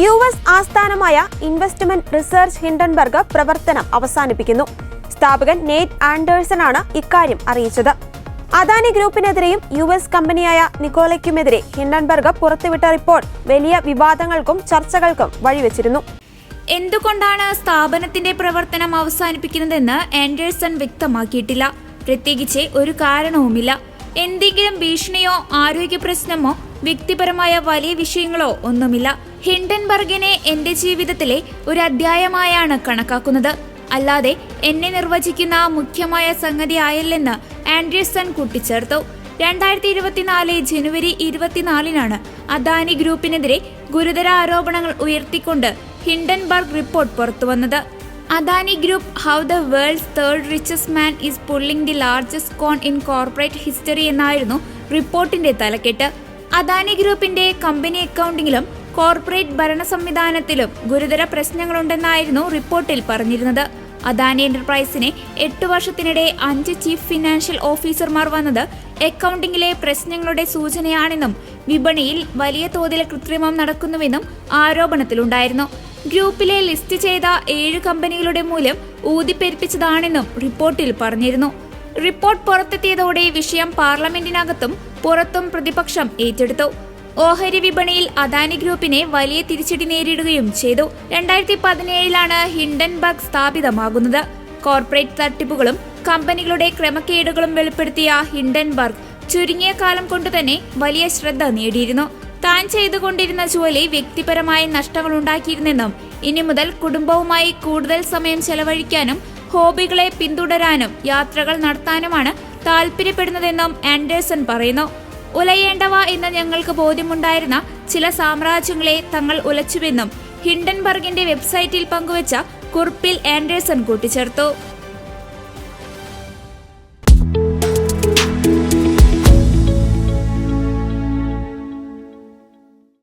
US ആസ്ഥാനമായ investment research Hindenburg പ്രവർത്തനം അവസാനിപ്പിക്കുന്നു. സ്ഥാപകൻ നേറ്റ് ആൻഡേഴ്സണാണ് ഇക്കാര്യം അറിയിച്ചത്. അദാനി ഗ്രൂപ്പിനെതിരെയും US കമ്പനിയായ നിക്കോളയ്ക്കുമെതിരെ ഹിൻഡൻബർഗ് പുറത്തുവിട്ട റിപ്പോർട്ട് വലിയ വിവാദങ്ങൾക്കും ചർച്ചകൾക്കും വഴിവെച്ചിരുന്നു. എന്തുകൊണ്ടാണ് സ്ഥാപനത്തിന്റെ പ്രവർത്തനം അവസാനിപ്പിക്കുന്നതെന്ന് ആൻഡേഴ്സൺ വ്യക്തമാക്കിയിട്ടില്ല. പ്രത്യേകിച്ച് ഒരു കാരണവുമില്ല. എന്തെങ്കിലും ഭീഷണിയോ ആരോഗ്യ പ്രശ്നമോ വ്യക്തിപരമായ വലിയ വിഷയങ്ങളോ ഒന്നുമില്ല. ഹിൻഡൻബർഗിനെ എന്റെ ജീവിതത്തിലെ ഒരു അധ്യായമായാണ് കണക്കാക്കുന്നത്, അല്ലാതെ എന്നെ നിർവചിക്കുന്ന മുഖ്യമായ സംഗതി ആയല്ലെന്ന് ആൻഡേഴ്സൺ കൂട്ടിച്ചേർത്തു. 2024 ജനുവരി 24 അദാനി ഗ്രൂപ്പിനെതിരെ ഗുരുതര ആരോപണങ്ങൾ ഉയർത്തിക്കൊണ്ട് ഹിൻഡൻബർഗ് റിപ്പോർട്ട് പുറത്തുവന്നത്. Adani group how the world's third richest man is pulling the largest con in corporate history എന്നായിരുന്നു റിപ്പോർട്ടിന്റെ തലക്കെട്ട്. അദാനി ഗ്രൂപ്പിന്റെ കമ്പനി അക്കൗണ്ടിങ്ങിലും കോർപ്പറേറ്റ് ഭരണ സംവിധാനത്തിലും ഗുരുതര പ്രശ്നങ്ങളുണ്ടെന്നായിരുന്നു റിപ്പോർട്ടിൽ പറഞ്ഞിരുന്നത്. അദാനി എന്റർപ്രൈസിനെ 8 വർഷത്തിനിടെ 5 ചീഫ് ഫിനാൻഷ്യൽ ഓഫീസർമാർ വന്നത് അക്കൗണ്ടിങ്ങിലെ പ്രശ്നങ്ങളുടെ സൂചനയാണെന്നും വിപണിയിൽ വലിയ തോതിൽ കൃത്രിമം നടക്കുന്നുവെന്നും ആരോപണത്തിലുണ്ടായിരുന്നു. ഗ്രൂപ്പിലെ ലിസ്റ്റ് ചെയ്ത 7 കമ്പനികളുടെ മൂല്യം ഊതിപ്പെരുപ്പിച്ചതാണെന്നും റിപ്പോർട്ടിൽ പറഞ്ഞിരുന്നു. റിപ്പോർട്ട് പുറത്തെത്തിയതോടെ വിഷയം പാർലമെന്റിനകത്തും പുറത്തും പ്രതിപക്ഷം ഏറ്റെടുത്തു. ഓഹരി വിപണിയിൽ അദാനി ഗ്രൂപ്പിനെ വലിയ തിരിച്ചടി നേരിടുകയും ചെയ്തു. 2017 ഹിൻഡൻബർഗ് സ്ഥാപിതമാകുന്നത്. കോർപ്പറേറ്റ് തട്ടിപ്പുകളും കമ്പനികളുടെ ക്രമക്കേടുകളും വെളിപ്പെടുത്തിയ ഹിൻഡൻബർഗ് ചുരുങ്ങിയ കാലം കൊണ്ടുതന്നെ വലിയ ശ്രദ്ധ നേടിയിരുന്നു. താൻ ചെയ്തുകൊണ്ടിരുന്ന ജോലി വ്യക്തിപരമായ നഷ്ടങ്ങൾ ഉണ്ടാക്കിയിരുന്നെന്നും ഇനി മുതൽ കുടുംബവുമായി കൂടുതൽ സമയം ചെലവഴിക്കാനും ഹോബികളെ പിന്തുടരാനും യാത്രകൾ നടത്താനുമാണ് താല്പര്യപ്പെടുന്നതെന്നും ആൻഡേഴ്സൺ പറയുന്നു. ഉലയേണ്ടവ എന്ന് ഞങ്ങൾക്ക് ബോധ്യമുണ്ടായിരുന്ന ചില സാമ്രാജ്യങ്ങളെ തങ്ങൾ ഉലച്ചുവെന്നും ഹിൻഡൻബർഗിന്റെ വെബ്സൈറ്റിൽ പങ്കുവച്ച കുറിപ്പിൽ ആൻഡേഴ്സൺ കൂട്ടിച്ചേർത്തു.